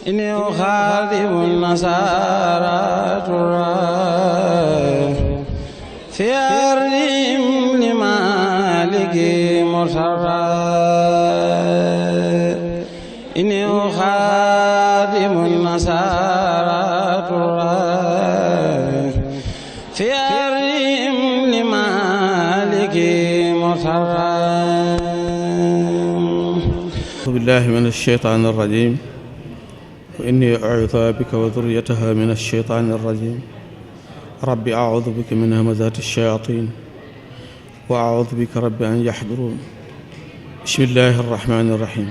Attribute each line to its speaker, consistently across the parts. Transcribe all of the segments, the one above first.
Speaker 1: إني أخاذب النصارى في أرضهم لمالك مرسرا إني أخاذب النصارى في أرضهم لمالك مرسرا.
Speaker 2: أعوذ بالله من الشيطان الرجيم وإني أعوذ بك وذريتها من الشيطان الرجيم ربي أعوذ بك من همزات الشياطين وأعوذ بك رب أن يحضرون. بسم الله الرحمن الرحيم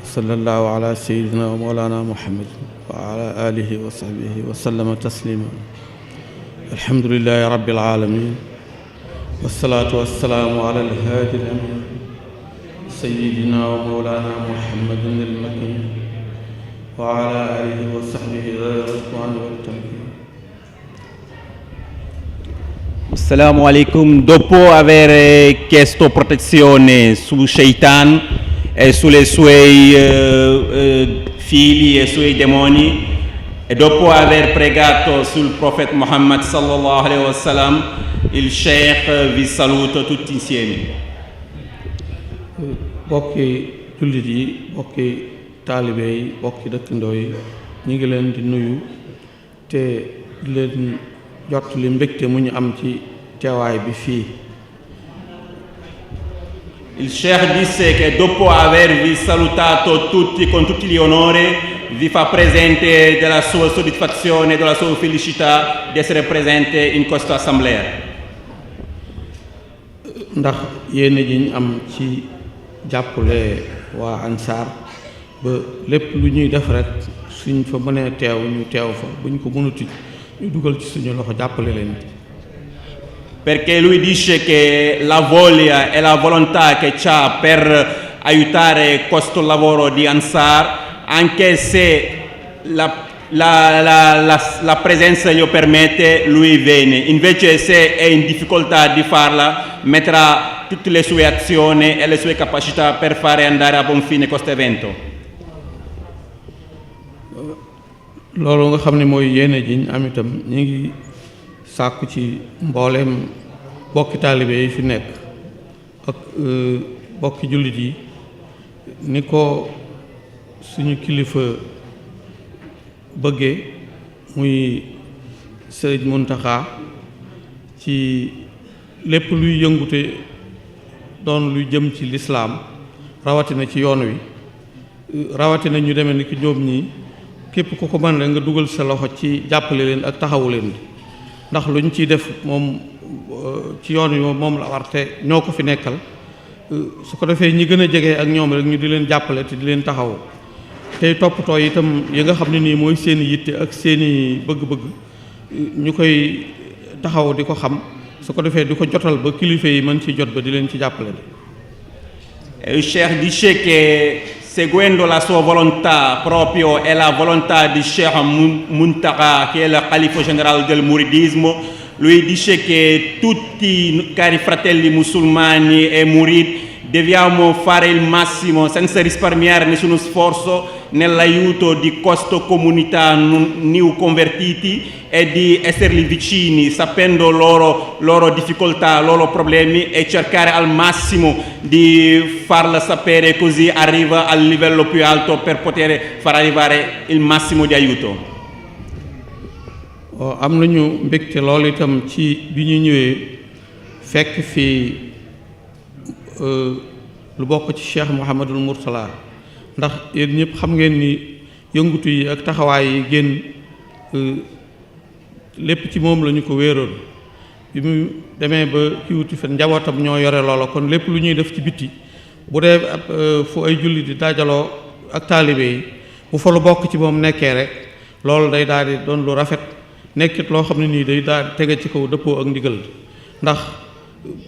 Speaker 2: صلى الله على سيدنا ومولانا محمد وعلى آله وصحبه وسلم تسليما. الحمد لله رب العالمين والصلاة والسلام على الهادي الأمين سيدنا ومولانا محمد المكين وعلى آله وصحبه الرضوان والتمكين.
Speaker 3: Assalamu alaikum. Dopo aver chiesto protezione su Shaitan e sulle suoi figli e suoi demoni, e dopo aver pregato sul profeta Muhammad sallallahu alaihi wasallam, il Sheikh vi saluto tutti insieme.
Speaker 2: bokki jullit yi, bokki taalibe yi, bokki dëkkandoo yi, ñu ngi leen di nuyu te di leen jot li mbégte mu ñu am ci teewaay bi fii.
Speaker 3: Il Sheikh disse che dopo avervi salutato tutti con tutti gli onori, vi fa presente della sua soddisfazione, della sua felicità di essere presente in questa assemblea.
Speaker 2: ndax yéen ji ñu am ci jàppale waa Ansaar ba lépp lu ñuy def rek suñ fa mënee teew ñu teew fa buñ ko mënuti ñu dugal ci suñu loxo jàppale leen.
Speaker 3: Perché lui dice che la voglia e la volontà che c'ha per aiutare questo lavoro di Ansar, anche se la presenza glielo permette, lui viene. Invece se è in difficoltà di farla, metterà tutte le sue azioni e le sue capacità per fare andare a buon fine questo evento.
Speaker 2: loolu nga xam ne mooy yéene ji ñu am itam ñu ngi sàkku ci mbooleem bokki taalibe yi fi nekk ak bokki jullit yi ni ko suñu kilifa bëggee muy Sëriñ Muntaxa ci lépp luy yëngute doon luy jëm ci lislaam rawatina ci yoon wi rawatina ñu demee ni ki ñoom ñi képp ku ko mën rek nga dugal sa loxo ci jàppale leen ak taxawu leen ndax lu ñu ciy def moom ci yoon wi moom la warte ñoo ko fi nekkal su ko defee ñi gën a jege ak ñoom rek ñu di leen jàppale te di leen taxawu tey toppatoo itam yi nga xam ne nii mooy seeni yitte ak seeni bëgg-bëgg ñu koy taxaw di ko xam su ko defee di ko jotal ba kilifa yi mën ci jot ba di leen ci jàppale.
Speaker 3: Il Sheikh dice che seguendo la sua volontà proprio e la volontà di Sheikh Muntaqa, che è il califfo generale del Muridismo, lui dice che tutti cari fratelli musulmani e murid dobbiamo fare il massimo senza risparmiare nessuno sforzo nell'aiuto di questa comunità new convertiti e di esserli vicini, sapendo loro difficoltà, loro problemi, e cercare al massimo di farla sapere, così arriva al livello più alto per poter far arrivare il massimo di aiuto.
Speaker 2: am nañu mbégte loolu itam ci bi ñu ñëwee fekk fii lu bokk ci Cheikh Mouhamadul Mourtala ndax yéen ñëpp xam ngeen ni yëngutu yi ak taxawaay yi génn lépp ci moom la ñu ko wéeroon bi mu demee ba ki wuti fen njabootam ñoo yore loola kon lépp lu ñuy def ci bitti bu dee fu ay julli di dajaloo ak taalibe yi bu fa lu bokk ci moom nekkee rek loolu day daal di doon lu rafet nekkit loo xam ne nii day daal di tege ci kaw dëppoo ak ndigal ndax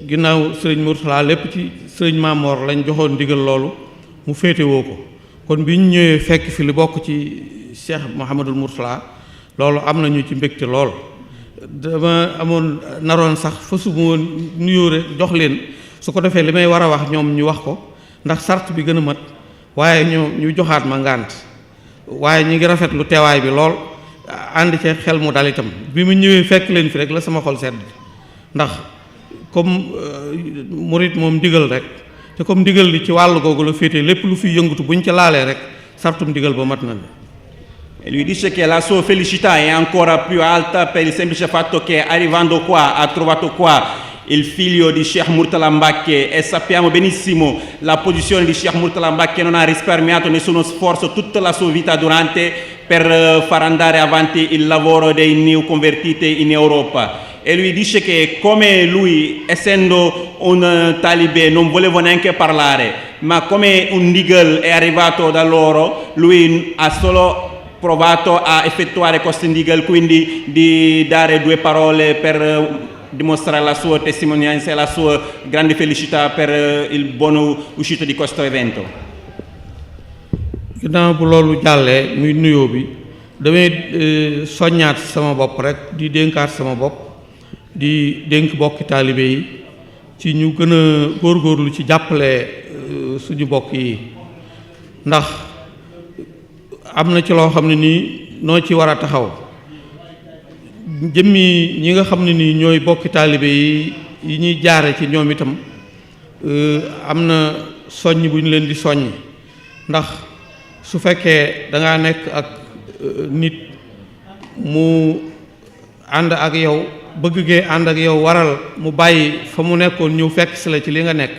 Speaker 2: ginnaaw sëriñ Mourtala lépp ci sëriñ Maamoor lañ joxoon ndigal loolu mu féetewoo ko kon bi ñu ñëwee fekk fi li bokk ci Cheikh Mouhamadul Mourtala loolu am nañu ci mbégte lool. dama amoon naroon sax fa su ma nuyoo rek jox leen su ko defee li may war a wax ñoom ñu wax ko ndax sart bi gën a mat waaye ñu joxaat ma ngànt waaye ñi ngi rafetlu teewaay bi lool ànd ci xel mu dal itam bi mu ñëwee fekk leen fi rek la sama xol sedd ndax comme murit moom ndigal rek te comme ndigal li ci wàllu googu la féete lépp lu fi yëngatu buñ ca laalee rek sartum ndigal ba mat na la.
Speaker 3: E lui dice che la sua felicità è ancora più alta per il semplice fatto che arrivando qua ha trovato qua il figlio di Sheikh Murtala Mbacke e sappiamo benissimo la posizione di Sheikh Murtala Mbacke, non ha risparmiato nessuno sforzo tutta la sua vita durante per far andare avanti il lavoro dei new convertiti in Europa. E lui dice che come lui, essendo un talibè, non volevo neanche parlare, ma come un ndigal è arrivato da loro, lui ha solo provato a effettuare questo ndigal, quindi di dare 2 parole per dimostrare la sua testimonianza e la sua grande felicità per il buon uscito di questo evento.
Speaker 2: ginnaaw bu loolu jàllee muy nuyoo bi damay soññaat sama bopp rek di dénkaat sama bopp di dénk bokki taalibe yi ci ñu gën a góorgóorlu ci jàppale suñu bokk yi ndax am na ci loo xam ne nii noo ci war a taxaw jëmmi ñi nga xam ne nii ñooy bokki taalibe yi ñuy jaare ci ñoom itam am na soññ bu ñu leen di soññ ndax su fekkee da ngaa nekk ak nit mu ànd ak yow bëgg gee ànd ak yow waral mu bàyyi fa mu nekkoon ñëw fekk si la ci li nga nekk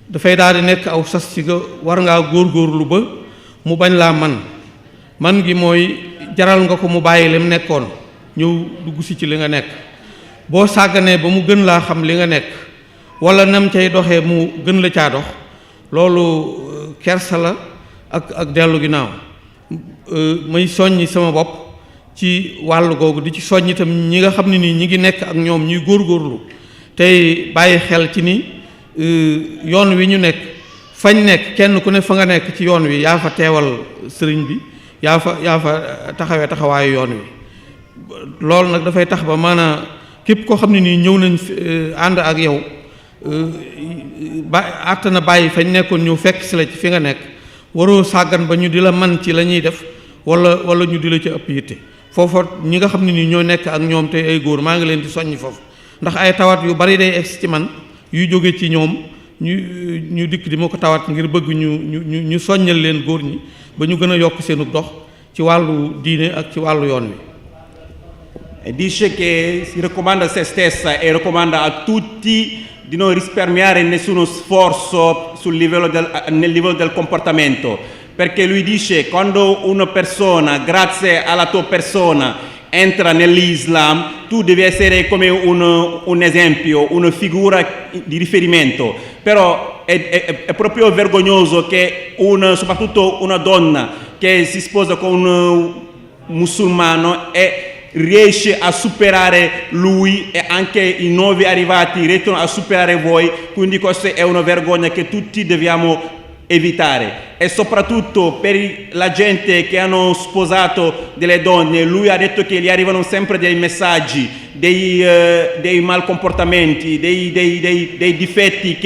Speaker 2: dafay daal di nekk aw sas ci nga war ngaa góorgóorlu ba mu bañ laa man gi mooy jaral nga ko mu bàyyi li mu nekkoon ñëw dugg si ci li nga nekk boo sàgganee ba mu gën laa xam li nga nekk wala nam cay doxee mu gën la caa dox loolu kersa la ak dellu ginnaaw may soññi sama bopp ci wàllu googu di ci soññ itam ñi nga xam ne nii ñi ngi nekk ak ñoom ñuy góorgóorlu tey bàyyi xel ci ni yoon wi ñu nekk fañ nekk kenn ku ne fa nga nekk ci yoon wi yaa fa teewal sëriñ bi yaa fa taxawee taxawaayu yoon wi loolu nag dafay tax ba maanaam képp koo xam ne nii ñëw nañ ànd ak yow àtt na bàyyi fañ nekkoon ñëw fekk si la ci fi nga nekk waroo sàggan ba ñu di la man ci la ñuy def wala ñu di la ci ëpp yitte foofa ñi nga xam ne nii ñoo nekk ak ñoom te ay góor maa ngi leen di soññ foofu ndax ay tawat yu bari day egsi ci man yuy jóge ci ñoom ñu dikk di ma ko tawat ngir bëgg ñu soññal leen góor ñi ba ñu gën a yokk seenu dox ci wàllu diine ak ci wàllu yoon wi.
Speaker 3: E dice che si raccomanda a se stessa e raccomanda a tutti di non risparmiare nessuno sforzo nel livello del comportamento, perché lui dice quando una persona grazie alla tua persona entra nell'Islam tu devi essere come un esempio, una figura di riferimento, però è proprio vergognoso che soprattutto una donna che si sposa con un musulmano e riesce a superare lui e anche i nuovi arrivati riescono a superare voi, quindi questa è una vergogna che tutti dobbiamo evitare. E soprattutto per la gente che hanno sposato delle donne, lui ha detto che gli arrivano sempre dei messaggi, dei malcomportamenti, dei difetti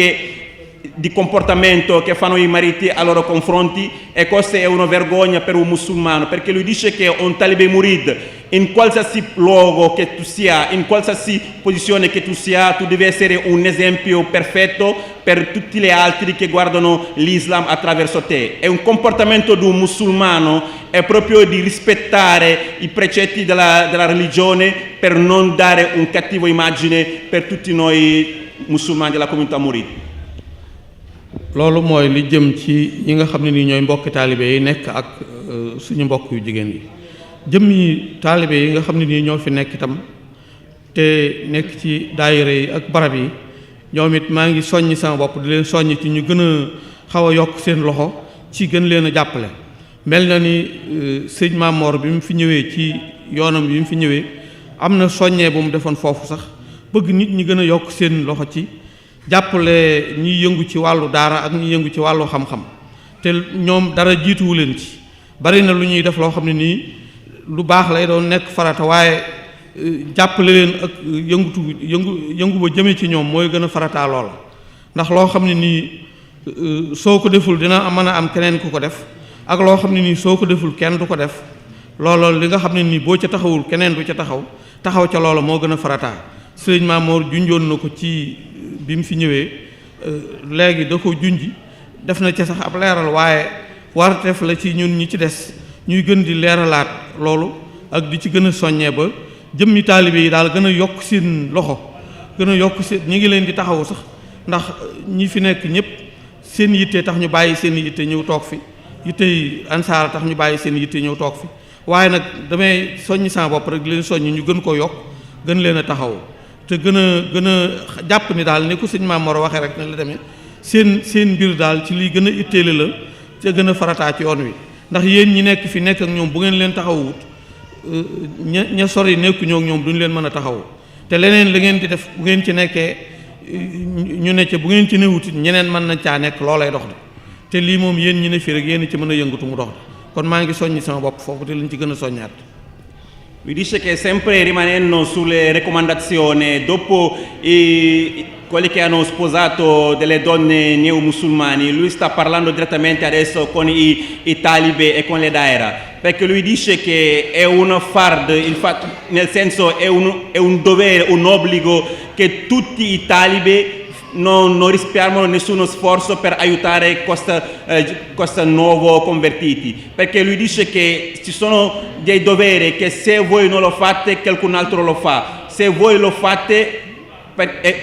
Speaker 3: di comportamento che fanno i mariti ai loro confronti, e questa è una vergogna per un musulmano, perché lui dice che un talibè murid in qualsiasi luogo che tu sia, in qualsiasi posizione che tu sia, tu devi essere un esempio perfetto per tutti gli altri che guardano l'Islam attraverso te. E un comportamento di un musulmano è proprio di rispettare i precetti della religione per non dare un cattivo immagine per tutti noi musulmani della comunità murid.
Speaker 2: loolu mooy li jëm ci ñi nga xam ne nii ñooy mbokki taalibe yi nekk ak suñu mbokk yu jigéen yi jëmmi taalibe yi nga xam ne nii ñoo fi nekk itam te nekk ci daayira yi ak barab yi ñoom it maa ngi soññ sama bopp di leen soññ ci ñu gën a xaw a yokk seen loxo ci gën leen a jàppale. mel na ni sëñ Mamor bi mu fi ñëwee ci yoonam bi mu fi ñëwee am na soññee bu mu defoon foofu sax bëgg nit ñi gën a yokk seen loxo ci jàppale ñiy yëngu ci wàllu daara ak ñiy yëngu ci wàllu xam-xam te ñoom dara jiituwu leen ci bari na lu ñuy def loo xam ne nii lu baax lay doon nekk farata waaye jàppale leen ak yëngu ba jëme ci ñoom mooy gën a farataa loola ndax loo xam ne nii soo ko deful dina mën a am keneen ku ko def ak loo xam ne nii soo ko deful kenn du ko def looloo li nga xam ne nii boo ca taxawul keneen du ca taxaw ca loola moo gën a farataa sëriñ Mamour junjoon na ko ci bi mu fi ñëwee léegi da ko junji def na ca sax ab leeral waaye warteef la ci ñun ñi ci des ñuy gën di leeralaat loolu ak di ci gën a soññee ba jëmmi taalibe yi daal gën a yokk seen loxo gën a yokk seen ñi ngi leen di taxawu sax ndax ñi fi nekk ñëpp seen yitte tax ñu bàyyi seen yitte ñëw toog fi yittey ansaara tax ñu bàyyi seen yitte ñëw toog fi waaye nag damay soññ sama bopp rek leen soññ ñu gën koo yokk gën leen a taxaw te gën a jàpp ni daal ni ko sëñ Maam Mor waxee rek ne la demee seen mbir daal ci liy gën a itteele la te gën a farataa ci yoon wi ndax yéen ñi nekk fi nekk ak ñoom bu ngeen leen taxawut ña sori nekku ñoo ñoom duñu leen mën a taxaw te leneen li ngeen di def bu ngeen ci nekkee ñu ne ca bu ngeen ci newutit ñeneen mën na caa nekk loolay dox de te lii moom yéen ñi ne fii rek yéen ci mën a yëngatu mu dox de kon maa ngi soññi sama bopp foofu te lañ ci gën a soññaat.
Speaker 3: Mi dice che sempre rimanendo sulle raccomandazioni, dopo quelli che hanno sposato delle donne neomusulmani, lui sta parlando direttamente adesso con i talibi e con le daira, perché lui dice che è un fard, nel senso è un dovere, un obbligo che tutti i talibi non risparmiano nessuno sforzo per aiutare questi nuovi convertiti, perché lui dice che ci sono dei doveri che se voi non lo fate qualcun altro lo fa, se voi lo fate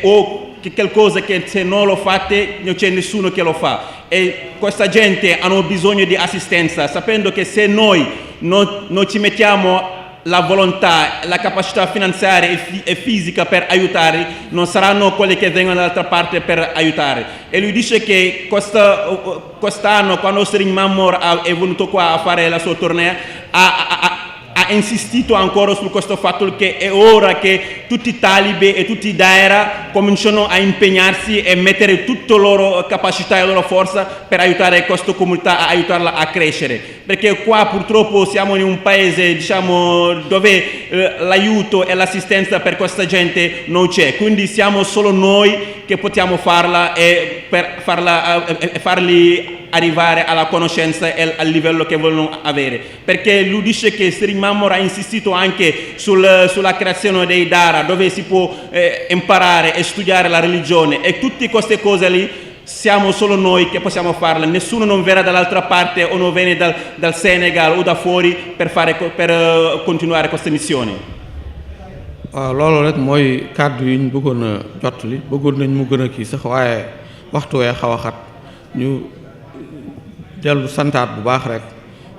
Speaker 3: o che qualcosa che se non lo fate non c'è nessuno che lo fa, e questa gente hanno bisogno di assistenza, sapendo che se noi non ci mettiamo la volontà, la capacità finanziaria e fisica per aiutare, non saranno quelli che vengono dall'altra parte per aiutare. E lui dice che quest'anno, quando Serigne Mamour è venuto qua a fare la sua tournée, ha insistito ancora su questo fatto che è ora che tutti i talibi e tutti i daira cominciano a impegnarsi e mettere tutta la loro capacità e la loro forza per aiutare questa comunità, a aiutarla a crescere, perché qua purtroppo siamo in un paese, diciamo, dove l'aiuto e l'assistenza per questa gente non c'è, quindi siamo solo noi che possiamo farla e per farli arrivare alla conoscenza e al livello che vogliono avere, perché lui dice che Serigne Mamour ha insistito anche sulla creazione dei dara, dove si può imparare e studiare la religione, e tutte queste cose lì siamo solo noi che possiamo farle, nessuno non verrà dall'altra parte o non viene dal Senegal o da fuori per continuare queste missioni.
Speaker 2: waaw loolu rek mooy kàddu yi ñu bëggoon a jottali bëggoon nañ mu gën a kii sax waaye waxtu wee xaw a xat ñu dellu santaat bu baax rek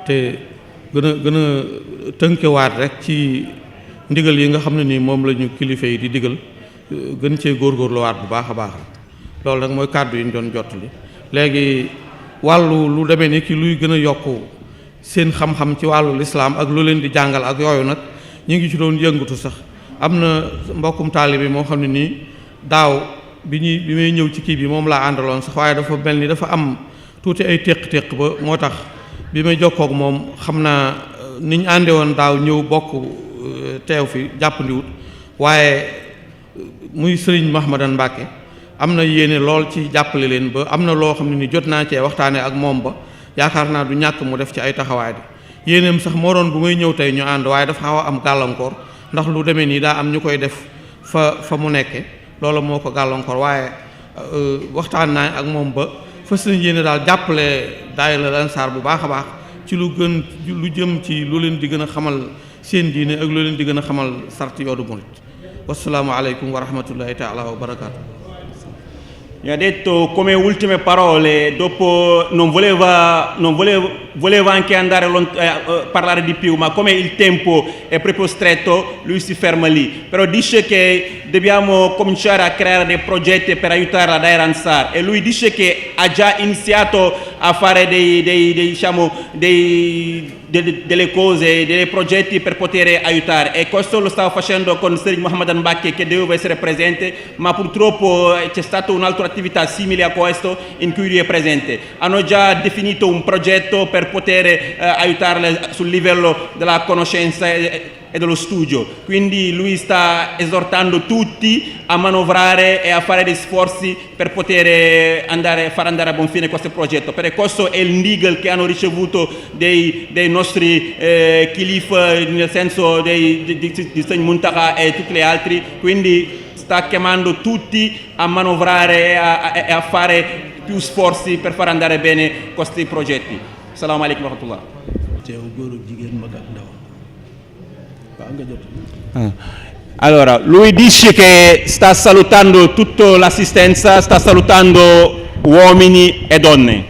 Speaker 2: te gën a tënkewaat rek ci ndigal yi nga xam ne nii moom la ñu kilifa yi di digal gën cee góorgóorluwaat bu baax a baax loolu nag mooy kàddu yi ñu doon jottali léegi wàllu lu demee ni ki luy gën a yokk seen xam-xam ci wàllu lislaam ak lu leen di jàngal ak yooyu nag ñu ngi ci doon yëngatu sax am na mbokkum taalibe moo xam ne nii daaw bi may ñëw ci kii bi moom laa àndaloon sax waaye dafa mel ni dafa am tuuti ay téq-téq ba moo tax bi may jokkoog moom xam naa ni ñu ànde woon daaw ñëw bokk teew fi jàppandiwut waaye muy sëriñ Mahmadan Mbàkke am na yéene lool ci jàppale leen ba am na loo xam ne ni jot naa cee waxtaane ak moom ba yaakaar naa du ñàkk mu def ci ay taxawaay di yéeneem sax moo doon bu may ñëw tey ñu ànd waaye dafa xaw a am gàllankoor ndax lu demee nii daa am ñu koy def fa mu nekke loolu moo ko gàllankoor waaye waxtaan naa ak moom ba fas yéene daal jàppale daayira Ansaar bu baax a baax ci lu jëm ci lu leen di gën a xamal seen diine ak lu leen di gën a xamal sarti yoonu murit wassalaamu aleykum wa rahmatullahi taala wa barakaatu.
Speaker 3: Mi ha detto come ultime parole, dopo non voleva anche andare parlare di più, ma come il tempo è proprio stretto, lui si ferma lì. Però dice che dobbiamo cominciare a creare dei progetti per aiutare la Daira Ansar, e lui dice che ha già iniziato a fare delle cose, dei progetti per poter aiutare, e questo lo stava facendo con Serigne Mahmadan Mbacke, che doveva essere presente, ma purtroppo c'è stata un'altra attività simile a questo in cui lui è presente. Hanno già definito un progetto per poter aiutarle sul livello della conoscenza e dello studio. Quindi lui sta esortando tutti a manovrare e a fare degli sforzi per poter far andare a buon fine questo progetto. Per questo è il nigel che hanno ricevuto dei nostri Kilif, nel senso di Sëñ Muntaxa e tutti gli altri. Quindi sta chiamando tutti a manovrare e a fare più sforzi per far andare bene questi progetti. Assalamu alaikum wa rahmatullah. Allora, lui dice che sta salutando tutta l'assistenza, sta salutando uomini e donne.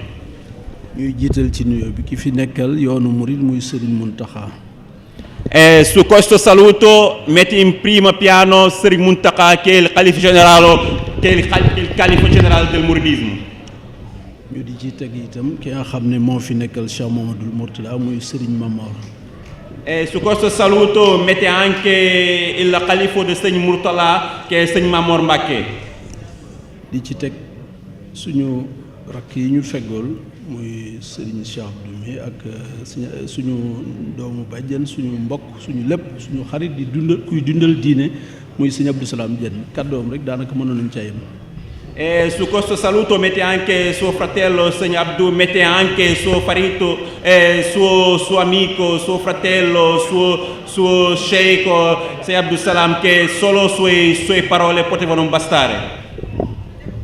Speaker 4: ñuy jiital ci nuyoo bi ki fi nekkal yoonu murid muy Serigne Mountakha.
Speaker 3: E su questo saluto mette in primo piano Serigne Mountakha, che è il califa generale del muridismo.
Speaker 4: ñu di ci teg itam ki nga xam ne moo fi nekkal Cheikh Mamadou Mourtada muy Serigne Mamor.
Speaker 3: E su questo saluto mette anche il califa di Serigne Mourtada, che è Serigne Mamor Mbacké.
Speaker 4: di ci teg suñu rakk yi ñu feggool muy Serigne Cheikh Abdou mi ak suñu doomu bàjjen suñu mbokk suñu lépp suñu xarit di kuy dundal diine muy Serigne Abdou Salam Diène kàddoom rek daanaka mënoon nañu ca yem.
Speaker 3: E su questo saluto mette anche suo fratello Serigne Abdou, mette anche suo marito, suo amico, suo fratello, suo sheikh Serigne Abdou Salam, che solo sue parole potevano bastare.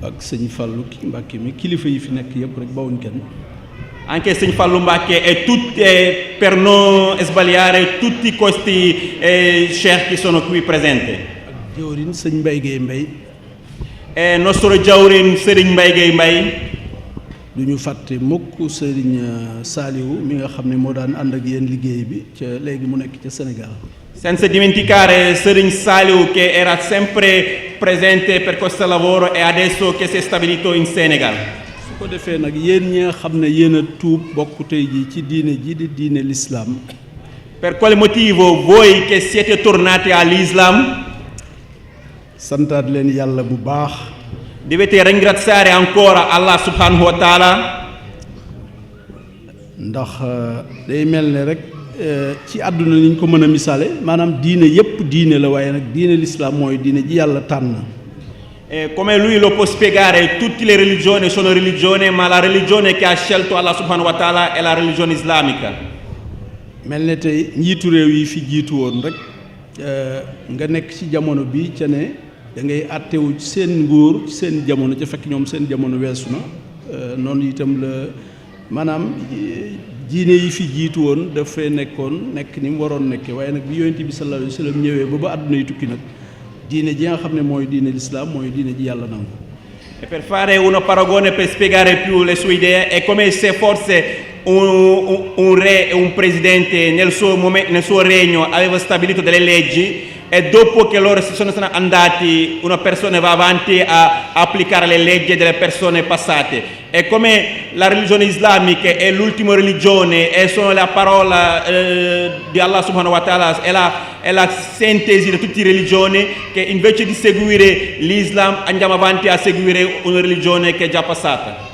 Speaker 4: ak sëñ Fallou Mbacké mi kilifa yi fi nekk yëpp rek bawuñ kenn.
Speaker 3: Anche Serigne Fallou Mbacké e per non sbagliare tutti questi sheikh che sono qui presenti.
Speaker 4: ak jawrin sëñ Mbaye Guèye Mbaye.
Speaker 3: E nostro jawrin Serigne Mbaye Guèye Mbaye.
Speaker 4: du ñu fàtte mukk Serigne Saliou mi nga xam ne moo daan ànd ak yéen liggéey bi ca léegi mu nekk ca Sénégal.
Speaker 3: Senza dimenticare Serigne Saliou, che era sempre presente per questo lavoro e adesso che si è stabilito in Senegal.
Speaker 4: su ko defee nag yéen ñi nga xam ne yéen a tuub bokk tey ji ci diine ji di diine l'islam.
Speaker 3: Per quale motivo voi che siete tornati all'Islam
Speaker 4: santaat leen yàlla bu baax.
Speaker 3: dovete ringraziare ancora Allah subhanahu wa ta'ala,
Speaker 4: ndax day mel ne rek ci àdduna ni ñu ko mën a misaale maanaam diine yépp diine la waaye nag diine l'islam mooy diine ji yàlla tànn.
Speaker 3: Come lui lo può spiegare, tutte le religioni sono religioni, ma la religione che ha scelto Allah subhanahu wa ta'ala è la religione islamica.
Speaker 4: mel ne tey njiitu réew yi fi jiitu woon rek nga nekk ci jamono bi ca ne da ngay àttewu ci seen nguur ci seen jamono ca fekk ñoom seen jamono weesu na noonu itam la maanaam diine yi fi jiitu woon dafay nekkoon nekk ni mu waroon nekkee waaye nag bi yonent bi sallallahu alayhi wa sallam ñëwee ba àdduna yi tukki nag diine ji nga xam ne mooy diine l'islam mooy diine ji yàlla nangu.
Speaker 3: E per fare uno paragone, per spiegare più le sue idee, è come se forse un re e un presidente nel suo regno aveva stabilito delle leggi e dopo che loro si sono andati una persona va avanti a applicare le leggi delle persone passate. È come la religione islamica è l'ultima religione e sono la parola di Allah subhanahu wa ta'ala, è la sintesi di tutte le religioni, che invece di seguire l'Islam andiamo avanti a seguire una religione che è già passata.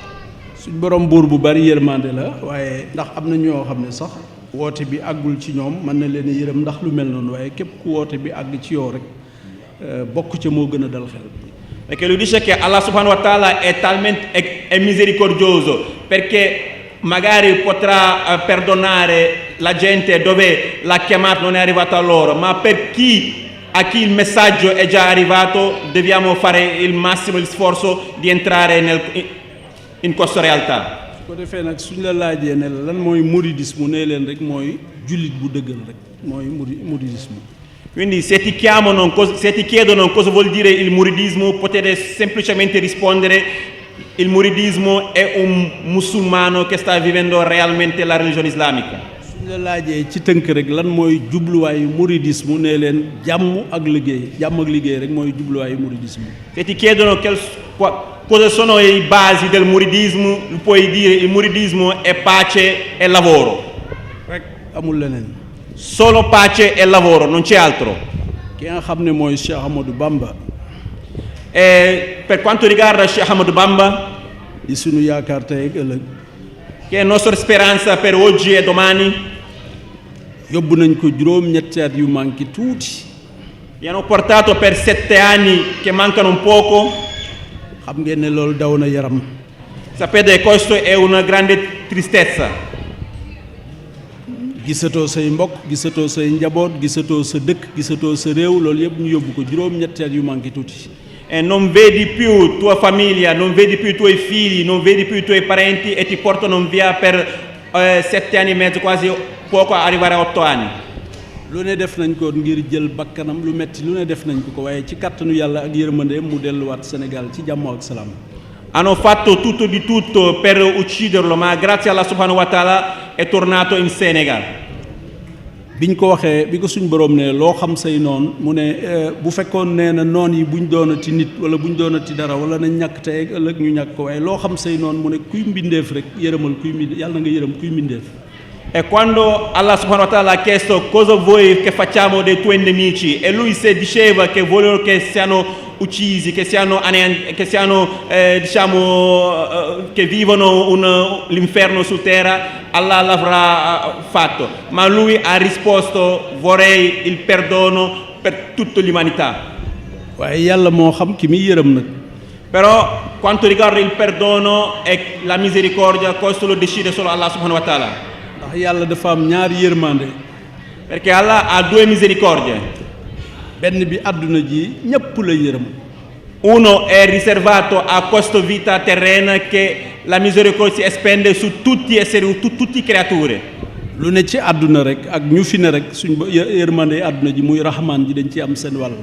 Speaker 4: suñ borom buur bu bari yërmande la waaye ndax am na ñoo xam ne sax woote bi àggul ci ñoom mën na leen yërëm ndax lu mel noonu waaye képp ku woote bi àgg ci yow rek bokk ca moo gën a dal xel.
Speaker 3: Perché lui dice che Allah subhanahu wa ta'ala è misericordioso, perché magari potrà perdonare la gente dove la chiamata non è arrivata a loro, ma per a chi il messaggio è già arrivato dobbiamo fare il massimo sforzo di entrare in questa realtà.
Speaker 4: su ko defee nag suñ la laajee ne la lan mooy muridisme ne leen rek mooy jullit bu dëggal rek mooy muridisme.
Speaker 3: Quindi se ti chiedono cosa vuol dire il muridismo, potete semplicemente rispondere: il muridismo è un musulmano che sta vivendo realmente la religione islamica.
Speaker 4: suñ la laajee ci tënk rek lan mooy jubluwaayu muridisme ne leen jàmm ak liggéey rek mooy jubluwaayu muridisme.
Speaker 3: Se ti chiedono cosa sono le basi del muridismo, puoi dire il muridismo è pace e lavoro.
Speaker 4: rek amul leneen.
Speaker 3: Solo pace e lavoro, non c'è altro.
Speaker 4: ki nga xam ne mooy Cheikh Ahmadou Bamba.
Speaker 3: E per quanto riguarda Cheikh Ahmadou Bamba,
Speaker 4: di sunu yaakaar tey ak ëllëg.
Speaker 3: che è nostra speranza per oggi e domani,
Speaker 4: yóbbu nañ ko juróom-ñetti at yu manqué tuuti.
Speaker 3: Vi hanno portato per 7 anni che mancano un poco.
Speaker 4: xam ngeen ne loolu daw na yaram.
Speaker 3: Sapete, questo è una grande tristezza.
Speaker 4: gisatoo say mbokk gisatoo say njaboot gisatoo sa dëkk gisatoo sa réew loolu yëpp ñu yóbbu ko juróom-ñetti at yu manqué tuuti.
Speaker 3: E non vedi più tua famiglia, non vedi più i tuoi figli, non vedi più i tuoi parenti e ti portano via per 7 anni e mezzo, quasi poco a arrivare a 8 anni.
Speaker 4: lu ne def nañ ko ngir jël bakkanam lu metti lu ne def nañ ko waaye ci kàttanu yàlla ak yërmandeem mu delluwaat Sénégal ci jàmm ak salaam.
Speaker 3: Hanno fatto tutto di tutto per ucciderlo, ma grazie Allah subhanahu wa ta'ala è tornato in Senegal.
Speaker 4: biñ ko waxee bi ko suñ borom ne loo xam say noon mu ne bu fekkoon nee na noon yi buñ doonati nit wala buñ doonati dara wala nañ ñàkk tey ëllëg ñu ñàkk ko waaye loo xam say noon mu ne kuy mbindeef rek yërëmal kuy mbindeef yàlla na nga yërëm kuy mbindeef.
Speaker 3: E quando Allah subhanahu wa ta'ala ha chiesto cosa vuoi che facciamo dei tuoi nemici, e lui se diceva che vogliono che siano uccisi, che siano che vivono l'inferno su terra, Allah l'avrà fatto. Ma lui ha risposto: vorrei il perdono per tutta l'umanità.
Speaker 4: waaye yàlla moo xam ki muy yërëm nag.
Speaker 3: Però quanto riguarda il perdono e la misericordia, questo lo decide solo Allah subhanahu wa ta'ala.
Speaker 4: ndax yàlla dafa am ñaari yërmande.
Speaker 3: Perché Allah ha 2 misericordie.
Speaker 4: benn bi àdduna ji ñépp la yërëm.
Speaker 3: Uno è riservato a questa vita terrena, che la misericordia si espande su tutti esseri, tutti creature.
Speaker 4: lu ne ci àdduna rek ak ñu fi ne rek suñ yërmande àdduna ji muy rahmaan ji dañ ci am seen wàll.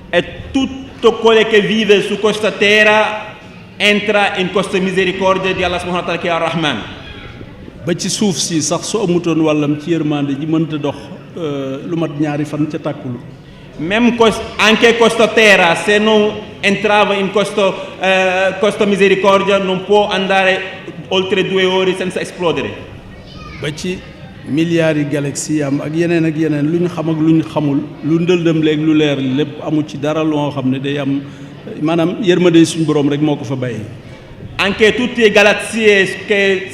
Speaker 3: E tutto quello che vive su questa terra entra in questa misericordia di Allah subhanahu wa ta'ala, che è Ar-Rahman.
Speaker 4: ba ci suuf si sax su amutoon wàllam ci yërmande ji mënta dox lu mat ñaari fan ca tàkkul.
Speaker 3: Même anche questa terra, se non entrava in questa misericordia, non può andare oltre 2 ore senza esplodere.
Speaker 4: ba ci milliards yi galaxies am ak yeneen lu ñu xam ak lu ñu xamul lu ndëldëm léegi lu leer lépp amu ci dara loo xam ne day am maanaam yërmande suñu borom rek moo ko fa bàyyi.
Speaker 3: Anche tutte le galassie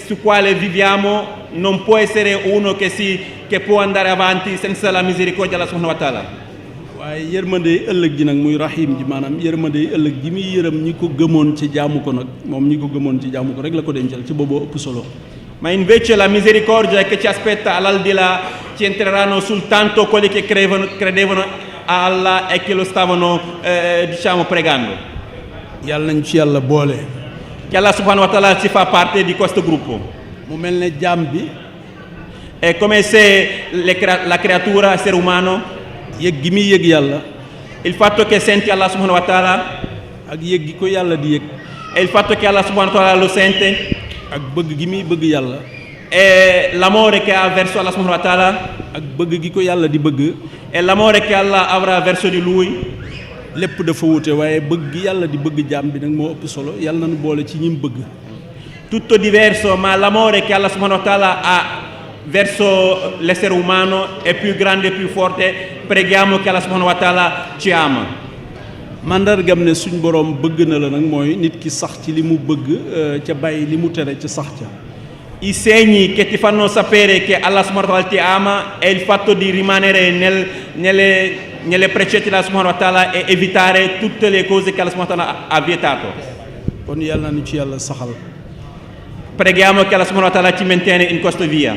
Speaker 3: su quali viviamo, non può essere uno che può andare avanti senza la misericordia della subhanahu wa ta'ala.
Speaker 4: waaye yërmande ëllëg ji nag muy rahim ji maanaam yërmande ëllëg ji muy yërëm ñi ko gëmoon ci jaamu ko nag moom ñi ko gëmoon ci jaamu ko rek la ko dencal ci booboo ëpp solo.
Speaker 3: Ma invece la misericordia che ci aspetta all'aldilà, ci entreranno soltanto quelli che credevano a Allah e che lo stavano pregando.
Speaker 4: yàlla nañ ci yàlla boole.
Speaker 3: Che Allah subhanahu wa ta'ala ci fa parte di questo gruppo.
Speaker 4: mu mel ne jaam bi.
Speaker 3: È come se la creatura, essere umano,
Speaker 4: yëg gi muy yëg yàlla.
Speaker 3: il fatto che senti Allah subhanahu wa ta'ala,
Speaker 4: ak yëg gi ko yàlla di yëg.
Speaker 3: e il fatto che Allah subhanahu wa ta'ala lo sente,
Speaker 4: ak bëgg gi muy bëgg yàlla.
Speaker 3: e l'amore che ha verso Allah subhanahu wa ta'ala,
Speaker 4: ak bëgg gi ko yàlla di bëgg.
Speaker 3: e l'amore che Allah avrà verso di lui.
Speaker 4: lépp dafa wute waaye bëgg gi yàlla di bëgg jaam bi nag moo ëpp solo yàlla nañu boole ci ñim bëgg.
Speaker 3: Tutto diverso, ma l'amore che Allah subhanahu wa ta'ala ha verso l'essere umano è più grande e più forte. Preghiamo che Allah subhanahu wa ta'ala ci ama.
Speaker 4: mandargam ne suñ borom bëgg na la nag mooy nit ki sax ci li mu bëgg ca bàyyi li mu tere ca sax ca.
Speaker 3: I segni che ti fanno sapere che Allah subhanahu wa ta'ala ti ama è il fatto di rimanere nelle precetti della subhanahu wa ta'ala e evitare tutte le cose che Allah subhanahu wa ta'ala ha vietato.
Speaker 4: kon yàlla nañu ci yàlla saxal.
Speaker 3: Preghiamo che Allah subhanahu wa ta'ala ci mantiene in questa via.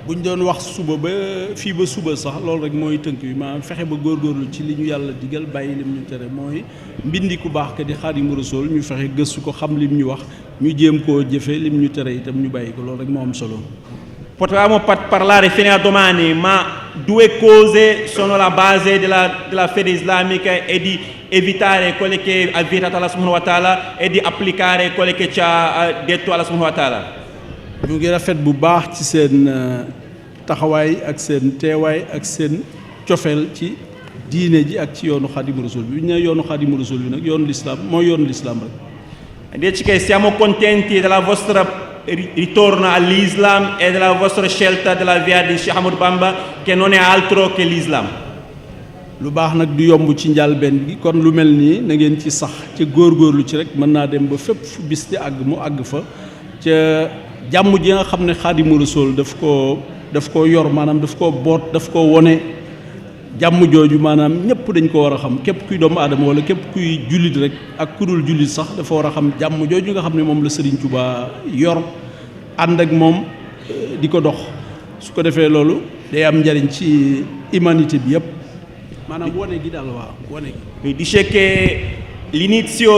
Speaker 4: buñ doon wax suba ba fii ba suba sax loolu rek mooy tënk bi maanaam fexe ba góorgóorlu ci li ñu yàlla digal bàyyi lim ñu tere mooy mbindi ku baax ka di Xaadimu Rasuul ñu fexe gëstu ko xam lim ñu wax ñu jéem koo jëfe lim ñu tere itam ñu bàyyi ko loolu rek moo am solo.
Speaker 3: Potevamo parlare fino a domani, ma 2 cose sono la base della fede islamica, e di evitare quelle che ha vietato Allah subhanahu wa ta'ala e di applicare quelle che ci ha detto Allah subhanahu wa ta'ala.
Speaker 4: ñu ngi rafet bu baax ci seen taxawaay ak seen teewaay ak seen cofeel ci diine ji ak ci yoonu Xaadimu Rasuul bi ñu ne yoonu Xaadimu Rasuul bi nag yoonu lislaam mooy yoonu lislaam rek.
Speaker 3: Dice che siamo contenti della vostra ritorno all'Islam e della vostra scelta della via di Cheikh Ahmadou Bamba, che non è altro che l'Islam.
Speaker 4: lu baax nag du yomb ci njàlbeen gi kon lu mel nii na ngeen ci sax ca góorgóorlu ci rek mën naa dem ba fépp fu bis di àgg mu àgg fa ca jàmm ji nga xam ne Xaadimu Rasuul daf ko daf koo yor maanaam daf koo boot daf koo wone jàmm jooju maanaam ñëpp dañ ko war a xam képp kuy doomu aadama wala képp kuy jullit rek ak ku dul jullit sax dafa war a xam jàmm jooju nga xam ne moom la Serigne Touba yor ànd ak moom di ko dox su ko defee loolu day am njariñ ci humanité bi yëpp maanaam wane gi daal waaw wane gi.
Speaker 3: Dice che l'inizio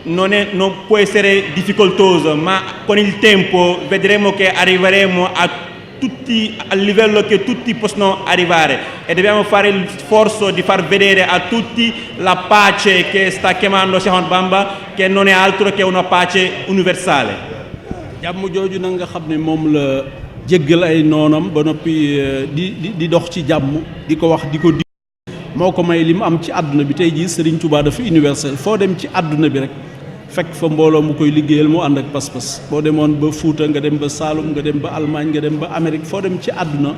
Speaker 3: non può essere difficoltoso, ma con il tempo vedremo che arriveremo al livello che tutti possono arrivare e dobbiamo fare il sforzo di far vedere a tutti la pace che sta chiamando Cheikh Ahmadou Bamba, che non è altro che una pace universale.
Speaker 4: jàmm jooju nag nga xam ne moom la jéggal ay noonam ba noppi di dox ci jàmm di ko wax di ko di moo ko may li mu am ci àdduna bi tey jii Serigne Touba dafa universel foo dem ci àdduna bi rek fekk fa mbooloo mu koy liggéeyal mu ànd ak pas-pas boo demoon ba Fuuta nga dem ba Saalum nga dem ba Allemagne nga dem ba Amérique foo dem ci àdduna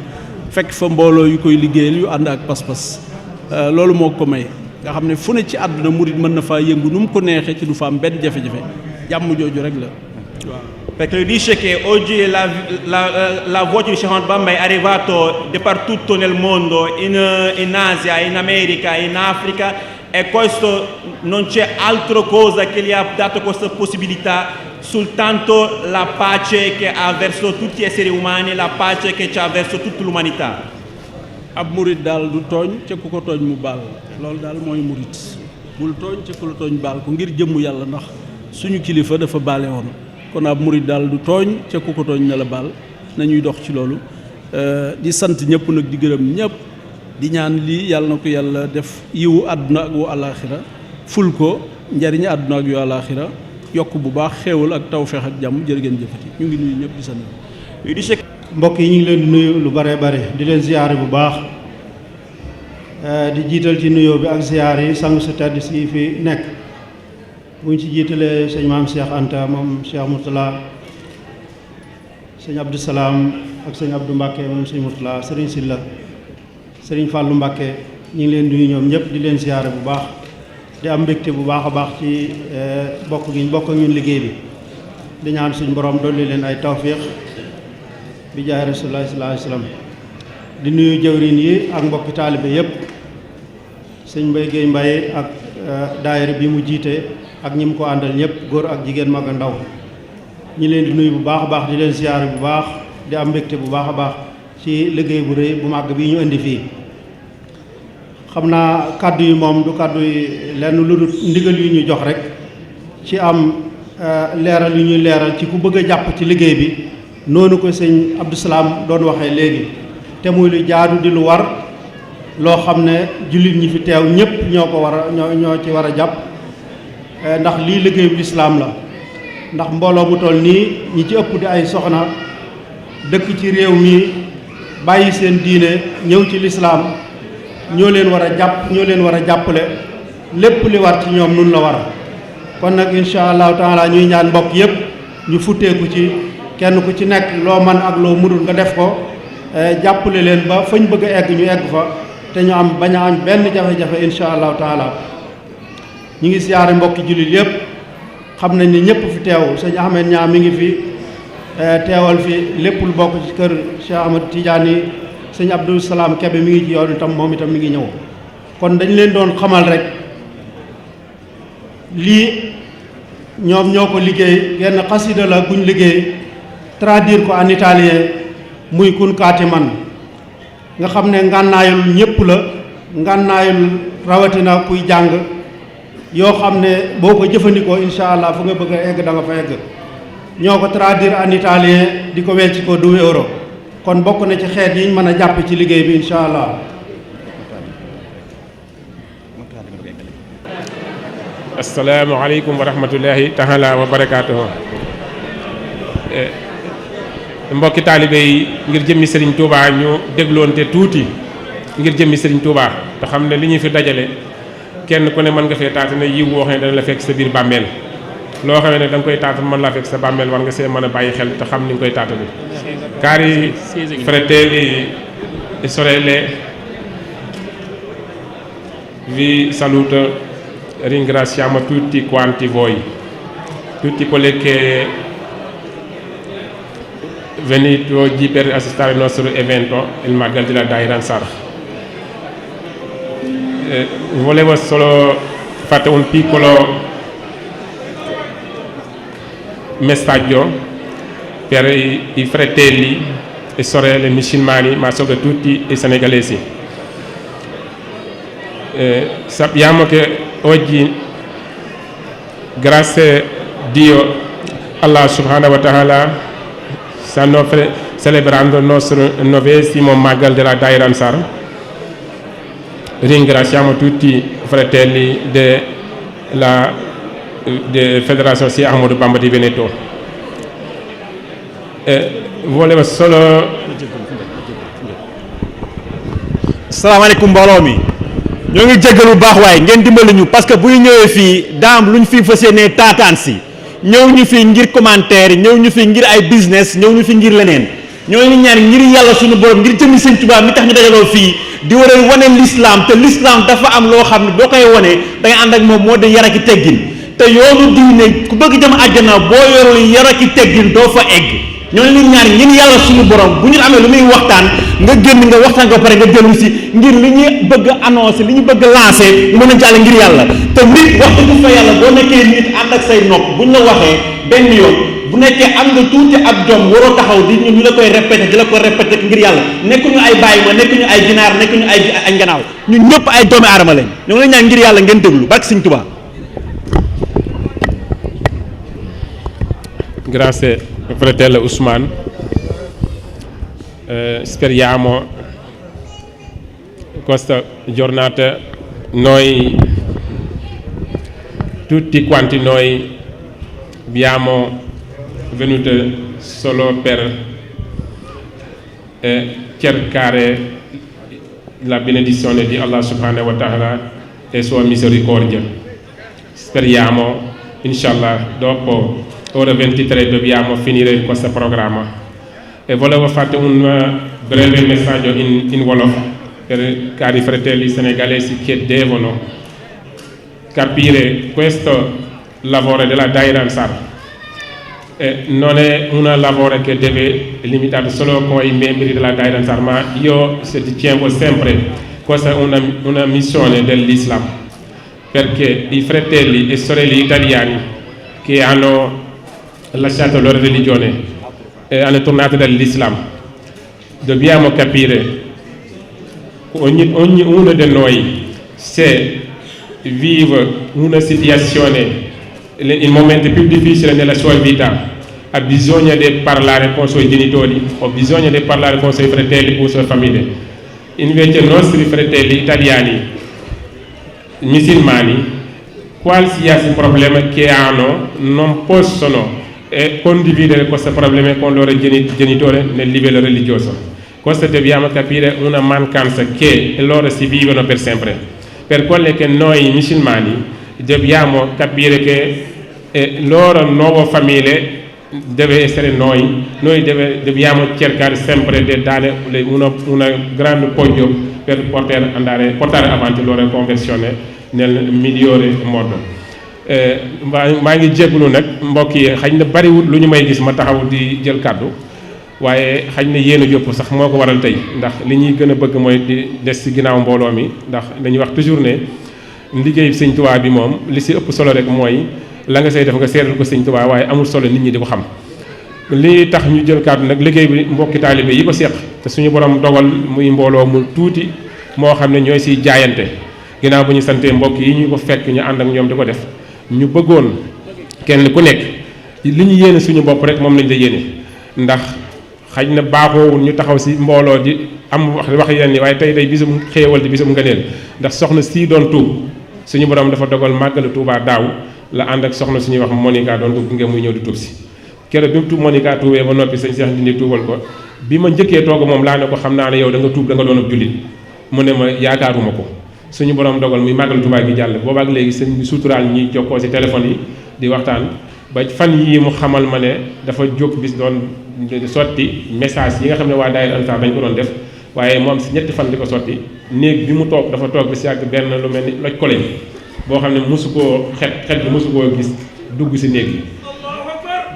Speaker 4: fekk fa mbooloo yu koy liggéeyal yu ànd ak pas-pas loolu moo ko may nga xam ne fu ne ci àdduna murid mën na faa yëngu nu mu ko neexee ci du fa am benn jafe-jafe jàmm jooju rek la waaw.
Speaker 3: Perché lui dice che oggi la voce di Cheikh Ahmadou Bamba è arrivato dappertutto nel mondo, in Asia, in America, in Africa, e questo non c'è altra cosa che gli ha dato questa possibilità, soltanto la pace che ha verso tutti gli esseri umani, la pace che c'ha verso tutta l'umanità.
Speaker 4: ab murid daal du tooñ ca ku ko tooñ mu baal loolu daal mooy murid bul tooñ ca ku la tooñ baal ko ngir jëmmu yàlla ndax suñu kilifa dafa baale woon kon ab murid daal du tooñ ca ku ko tooñ na la baal nañuy dox ci loolu di sant ñëpp nag di gërëm ñëpp di ñaan lii yàlla na ko yàlla def yiwu àdduna ak wu alaaxira ful ko njariñ àdduna ak yu alaaxira yokk bu baax xéewal ak tawfeex ak jàmm jërë ngeen jëfati ñu ngi nuyu ñëpp di sant.
Speaker 5: mbokk yi ñu ngi leen di nuyu lu bare bare di leen ziyaare bu baax di jiital ci nuyoo bi ak ziyaar yi sang su tedd si fi nekk bu ñu ci jiitalee sëñ maam Cheikh Anta moom Cheikh Mourtala sëñ Abdou Salaam ak sëñ Abdou Mbacke moom sëñ Mourtala sëriñ Silla sëriñ Fàllu Mbacke ñu ngi leen di nuyu ñoom ñëpp di leen ziyaare bu baax di am mbégte bu baax a baax ci bokk gi ñu bokk ak ñun liggéey bi di ñaan suñ borom dolli leen ay tawfiix bi jaay Rasulullah sallallahu alayhi wasallam di nuyu jëwriñ yi ak mbokki taalibe yëpp sëñ Mbaye Guèye Mbaye ak daayira bi mu jiite ak ñi mu ko àndal ñëpp góor ak jigéen mag ak ndaw ñi leen di nuyu bu baax a baax di leen ziyaare bu baax di am mbégte bu baax a baax ci liggéey bu rëy bu màgg bi ñu indi fii xam naa kàddu yi moom du kàddu yi lenn lu dul ndigal yu ñu jox rek ci am leeral yu ñuy leeral ci ku bëgg a jàpp ci liggéey bi noonu ko sëñ Abdou Salaam doon waxee léegi te muy lu jaadu di lu war loo xam ne jullit ñi fi teew ñëpp ñoo ko war a ñoo ci war a jàpp ndax lii liggéeyu lislaam la ndax mbooloo mu toll nii ñi ci ëpp di ay soxna dëkk ci réew mi bàyyi seen diine ñëw ci lislaam ñoo leen war a jàpp ñoo leen war a jàppale lépp li war ci ñoom nun la war kon nag incha allahu taala ñuy ñaan mbokk yëpp ñu futteeku ci kenn ku ci nekk loo man ak loo mënul nga def ko jàppale leen ba fañ bëgg a egg ñu egg fa te ñu am bañ a am benn jafe-jafe incha allahu taala ñu ngi siyaare mbokki jullit yëpp xam nañ ni ñëpp fi teew sëñ Ahmed Ñaa mi ngi fi teewal fi lépp lu bokk ci kër Cheikh Ahmad Tidiane yi sëñ Abdou Salaam Kebe mi ngi ci yoon itam moom itam mi ngi ñëw kon dañ leen doon xamal rek lii ñoom ñoo ko liggéey genn xasida la guñ liggéey traduire ko en italien muy kun kaati man nga xam ne ngànnaayul ñëpp la ngànnaayul rawatina kuy jàng yoo xam ne boo ko jëfandikoo incha allah fu nga bëgg a egg da nga fa egg ñoo ko traduire en italien di ko wecc ko 2 euro kon bokk na ci xeet yiñ mën a jàpp ci liggéey bi incha allah.
Speaker 6: asalaamaaleykum wa rahmatullahi taala wa barakaatuhu. mbokki taalibe yi ngir jëmmi Serigne Touba ñu dégloonte tuuti ngir jëmmi Serigne Touba te xam ne li ñu fi dajale kenn ku ne mën nga fee taata ne yiw woo xam ne dana la fekk sa biir bàmmeel loo xam ne da nga koy taata mën laa fekk sa bàmmeel war nga see mën a bàyyi xel te xam ni nga koy taata bi cari fratelli e sorelle vi saluto, ringraziamo tutti quanti voi, tutti quelli che venuti oggi per assistere al nostro evento, il Magal della Daira Ansar. Volevo solo fare un piccolo messaggio per i fratelli e sorelle musulmani, ma soprattutto i senegalesi. Sappiamo che oggi, grazie a Dio, Allah subhanahu wa ta'ala, stanno celebrando il nostro 9° Magal della Daira Ansar. Ringraziamo tutti i fratelli della Federazione Cheikh Ahmadou Bamba di Veneto. Volevo solo.
Speaker 3: salaamaaleykum mbooloo mi ñoo ngi jéggalu bu baax waaye ngeen dimbali ñu parce que bu ñu ñëwee fii daam lu ñu fi fas yéenee taataan si ñëw ñu fi ngir commentaire ñëw ñu fi ngir ay business ñëw ñu fi ngir leneen ñoo ngi ñaan ngir yàlla suñu borom ngir jëmmi Sëñ Tuubaa mi tax ñu dajaloo fii di war a wane l'islam te l'islam dafa am loo xam ne boo koy wane da ngay ànd ak moom moo di yar ak teggin te yoonu diine ku bëgg jëm àjjana boo yorul yar ak teggin doo fa egg. ñoo leen ñaar ngir yàlla suñu borom bu ñu amee lu muy waxtaan nga génn nga waxtaan ko pare nga dellu si ngir li ñu bëgg annoncé li ñu bëgg lancé mën a jàll ngir yàlla te nit wax dëgg fa yàlla boo nekkee nit ànd ak say nopp bu ñu la waxee benn yoon bu nekkee am nga tuuti ak jom waroo taxaw di ñu la koy répété di la ko répété ngir yàlla nekkuñu ay bàyyi ma nekkuñu ay ginaar nekkuñu ay nganaaw ñun ñëpp ay doomi aadama lañ ñoo ngi leen ñaan ngir yàlla ngeen déglu barke Sëñ Tuubaa.
Speaker 6: Grazie fratello Ousmane, speriamo questa giornata noi tutti quanti noi abbiamo venuto solo per cercare la benedizione di Allah subhanahu wa ta'ala e sua misericordia. Speriamo, inshallah, dopo ora 23 dobbiamo finire questo programma e volevo fare un breve messaggio in Wolof per cari fratelli senegalesi che devono capire questo lavoro della Daira Ansar non è un lavoro che deve limitato solo con i membri della Daira Ansar, ma io dicevo sempre questa è una missione dell'Islam, perché i fratelli e sorelle italiani che hanno lasciato la loro religione e hanno tornato dall'Islam dobbiamo capire ognuno di noi se vive una situazione il momento più difficile nella sua vita ha bisogno di parlare con i suoi genitori o bisogno di parlare con i suoi fratelli o sue famiglie. Invece i nostri fratelli italiani musulmani qualsiasi problema che hanno non possono condividere questo problema con i loro genitori nel livello religioso. Questo dobbiamo capire una mancanza che loro si vivono per sempre. Per quello che noi musulmani dobbiamo capire che loro nuova famiglia deve essere noi dobbiamo cercare sempre di dare una grande appoggio per portare avanti la loro conversione nel migliore modo. maa ngi jégalu nag mbokk yi xañ na bariwul lu ñu may gis ma taxaw di jël kàddu waaye xañ na yéen a jópp sax moo ko waral tey ndax li ñuy gën a bëgg mooy di des ci ginnaaw mbooloo mi ndax dañuy wax toujours ne liggéey Sëñ Tuubaa bi moom li ci ëpp solo rek mooy la nga say def nga seetal ko Sëñ Tuubaa waaye amul solo nit ñi di ko xam li tax ñu jël kàddu nag liggéey bi mbokki taalibe yi ko seq te suñu borom dogal muy mbooloo mu tuuti moo xam ne ñooy ciy jaayante ginnaaw bu ñu santee mbokk yi ñu ko fekk ñu ànd ak ñoom di ko def ñu bëggoon kenn ku nekk li ñu yéene suñu bopp rek moom lañ la yéene ndax xaj na baaxoowul ñu taxaw ci mbooloo di am wax yenn yi waaye tey day bisum xéewal di bisum ngëneel ndax soxna sii doon tuub suñu borom dafa dogal màggalu Tuubaa daaw la ànd ak soxna suñuy wax Monica doon ko gunge muy ñëw di tuub si keroog bi mu tuub Monica tuubee ba noppi sëñ Cheikh Ndindi tuubal ko bi ma njëkkee toog moom laa ne ko xam naa ne yow da nga tuub da nga doon ab jullit mu ne ma yaakaaruma ko suñu borom dogal muy màggal Tuubaa gi jàll boobaak léegi sëñ bi suturaal ñuy jokkoo ci téléphone yi di waxtaan ba fan yii mu xamal ma ne dafa jóg bis doon sotti message yi nga xam ne waa Daayira Ansar dañ ko doon def waaye mu am ci ñetti fan di ko sotti néeg bi mu toog dafa toog bi ci yàgg benn lu mel ni loj koleñ boo xam ne mosu koo xet bi mosu koo gis dugg ci néeg bi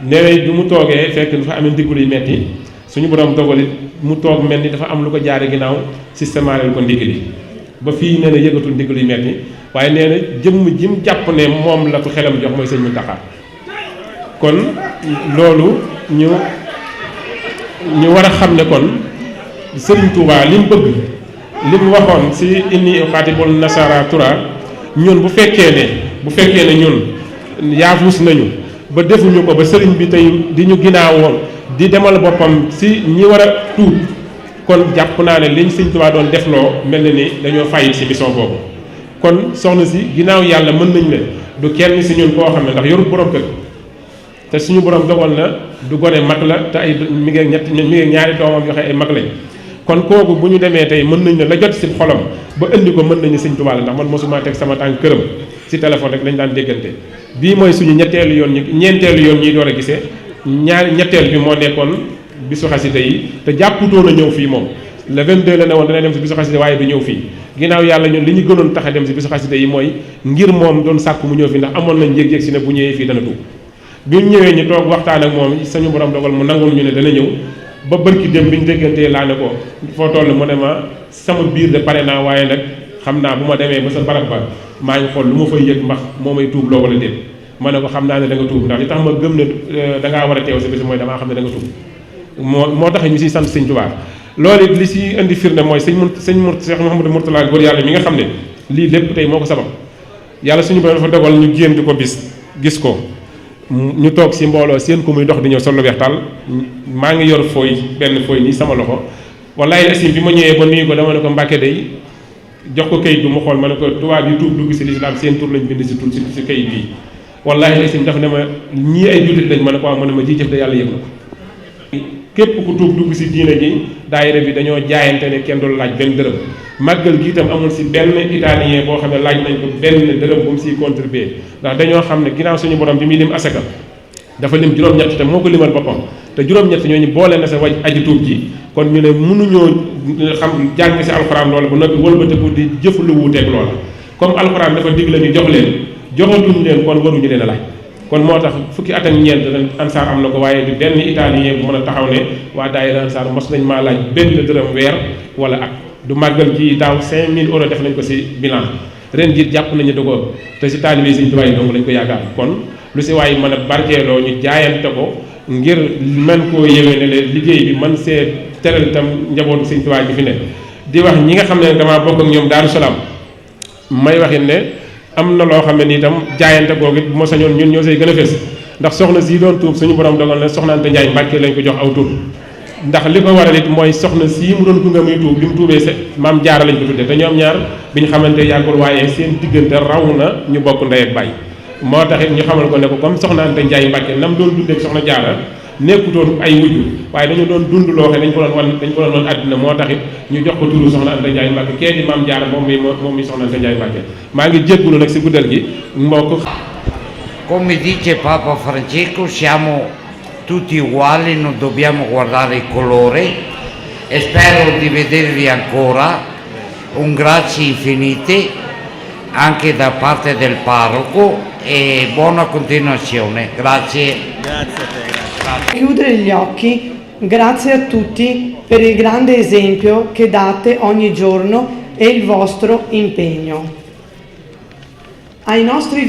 Speaker 6: nee bi mu toogee fekk dafa amee ndiglu yu metti suñu borom dogal it mu toog mel ni dafa am lu ko jaare ginnaaw systémaale ko ndigg li ba fii nee na yëgatul ndigg luy metti waaye nee na jëmm jim jàpp ne moom la ko xelam jox mooy sëñ Mountakha kon loolu ñu war a xam ne kon Sëriñ Touba li mu bëgg li mu waxoon si inni uxaatibul nasara tura ñun bu fekkee ne ñun yaafus nañu ba defuñu ko ba sëriñ bi tey di ñu ginnaawoon di demal boppam si ñi war a tuub kon jàpp naa ne liñ Sëriñ Touba doon defloo mel na ni dañoo fàyyi si mission boobu kon soxna si ginnaaw yàlla mën nañ ne du kenn si ñun koo xam ne ndax yorul borom kër te suñu borom dogal na du gone mag la te ay mi ngi ñaari doomam yoo xam ay mag lañ kon kooku bu ñu demee tey mën nañ ne la jot si xolam ba indi ko mën nañu Sëñ Tuubaa la ndax man mosuma teg sama tànk këram si téléphone rek lañ daan déggante bii mooy suñu ñeenteelu yoon ñuy door a gisee ñetteel bi moo nekkoon bisu xasida yi te jàpputoon a ñëw fii moom le 22 la ne woon dana dem si bisu xasida waaye du ñëw fii ginnaaw yàlla ñun li ñu gënoon tax a dem si bisu xasida yi mooy ngir moom doon sàkk mu ñëw fii ndax amoon nañ yëg-yëg si ne bu ñëwee fii dana tuub bi ñu ñëwee ñu toog waxtaan ak moom sañu borom dogal mu nangul ñu ne dana ñëw ba bërki dem bi ñu déggantee laa ne ko foo toll mu ne ma sama biir de pare naa waaye nag xam naa bu ma demee ba sa barab ba maa ngi xool lu ma fay yëg mbax moo may tuub loo wala déet ma ne ko xam naa ne da nga tuub ndax li tax ma gëm ne da ngaa war a teew si bés mooy damaa xam ne da nga tuub moo tax ñu siy sant Sëñ Tuubaa loolu it li si indi firnde mooy Cheikh Mouhamadou Mourtala góor yàlla mi nga xam ne lii lépp tey moo ko sabab yàlla suñu borom dafa dogal ñu gént ko gis ko ñu toog si mbooloo seen ko muy dox di ñëw sol lu weex tàll maa ngi yor benn fooy nii sama loxo wallaay asim bi ma ñëwee ba nuyu ko dama ne ko Mbàkke day jox ko kayit bi mu xool ma ne ko tubaab yi tuub dugg si lislaam seen tur lañ bind si kayit bii wallaay asim dafa ne ma ñii ay jullit lañ ma ne ko waaw ma ne ma ji jëf de yàlla yëg na ko képp ku tuub dugg si diine ji daayira bi dañoo jaayante ne kenn du laaj benn dërëm màggal gi itam amul si benn italien boo xam ne laaj nañ ko benn dërëm bu mu siy contribuer ndax dañoo xam ne ginnaaw suñu borom bi muy lim asaka dafa lim juróom-ñett te moo ko limal boppam te juróom-ñett ñooñu boole na sa waj aji tuub ji kon ñu ne mënuñoo xam jàng si alxuraan loola ba noppi wëlbatiku di jëf lu wuuteeg loola comme alxuraan dafa dig la ñu jox leen joxatuñ leen kon waruñu leen a laaj kon moo tax fukki at ak ñeent ansaar am na ko waaye du benn italien bu mën a taxaw ne waa daayira ansaar mos nañ maa laaj benn dërëm weer wala at du màggal ji daaw 5000 euros def nañ ko si bilan ren jii jàpp nañu da ko te si taalibe Sëñ Tuubaa yi donc lañ ko yaakaar kon lu si waaye mën a barkeeloo ñu jaayante ko ngir mën koo yéwee ne leen liggéey bi man see teral itam njabootu Sëñ Tuubaa ji fi ne di wax ñi nga xam ne damaa bokk ak ñoom Daaru Salaam may waxin ne am na loo xam ne ni itam jaayante googu it bu ma sañoon ñun ñoo say gën a fës ndax soxna si doon tuub suñu borom dogal na soxna Anta Njaay Mbàkke lañ ko jox aw tur ndax li ko waral it mooy soxna sii mu doon gunge muy tuub bi mu tuubee se maam jaara lañ ko tudde te ñoom ñaar bi ñu xamante yàggul waaye seen diggante raw na ñu bokk ndey ak baay moo tax it ñu xamal ko ne ko comme soxna Anta Njaay Mbàkke nam doon dundee soxna jaara nekkutoon ay wujju waaye dañu doon dund loo xam dañ ko doon wan àddina moo tax it ñu jox ko turu soxna Anta Njaay Mbàkke kee di maam jaara moom mi soxna Anta Njaay Mbàkke maa ngi jéggulu nag si guddal gi mbokk.
Speaker 7: Come dice Papa Francesco, siamo tutti uguali, non dobbiamo guardare il colore e spero di vedervi ancora. Un grazie infinite anche da parte del parroco e buona continuazione. Grazie.
Speaker 3: Grazie a te, grazie.
Speaker 8: Chiudere gli occhi, grazie a tutti per il grande esempio che date ogni giorno e il vostro impegno. Ai nostri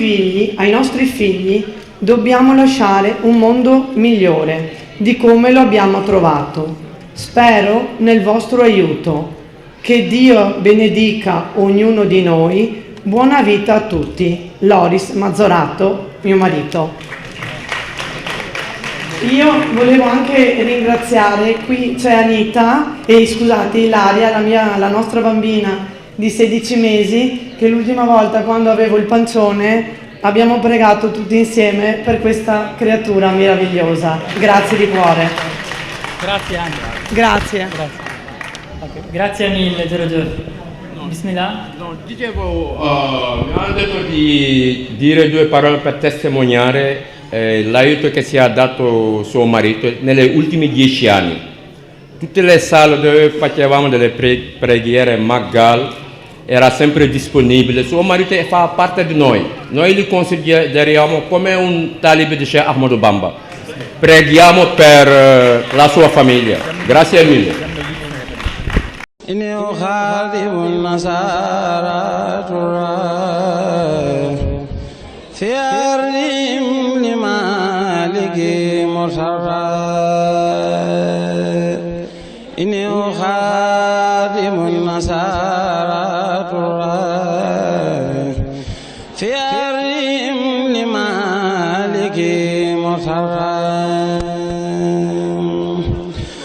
Speaker 8: figli dobbiamo lasciare un mondo migliore di come lo abbiamo trovato. Spero nel vostro aiuto. Che Dio benedica ognuno di noi. Buona vita a tutti. Loris Mazzorato, mio marito. Io volevo anche ringraziare, qui c'è Anita e scusate Ilaria, la nostra bambina di 16 mesi, che l'ultima volta quando avevo il pancione abbiamo pregato tutti insieme per questa creatura meravigliosa. Grazie di cuore.
Speaker 9: Grazie anche.
Speaker 8: Grazie.
Speaker 9: Okay. Grazie mille Giorgio. Bismillah.
Speaker 10: No, dicevo, mi hanno detto di dire due parole per testimoniare l'aiuto che ci ha dato suo marito negli ultimi 10 anni. Tutte le sale dove facevamo delle preghiere, Magal era sempre disponibile. Suo marito fa parte di noi li consideriamo come un talib di Sheikh Ahmadou Bamba. preghiamo per la sua famiglia. Grazie mille.
Speaker 1: إني أخاذب النصارى في أرضهم لمالك مصرى إني أخاذب النصارى في أرضهم لمالك مصرى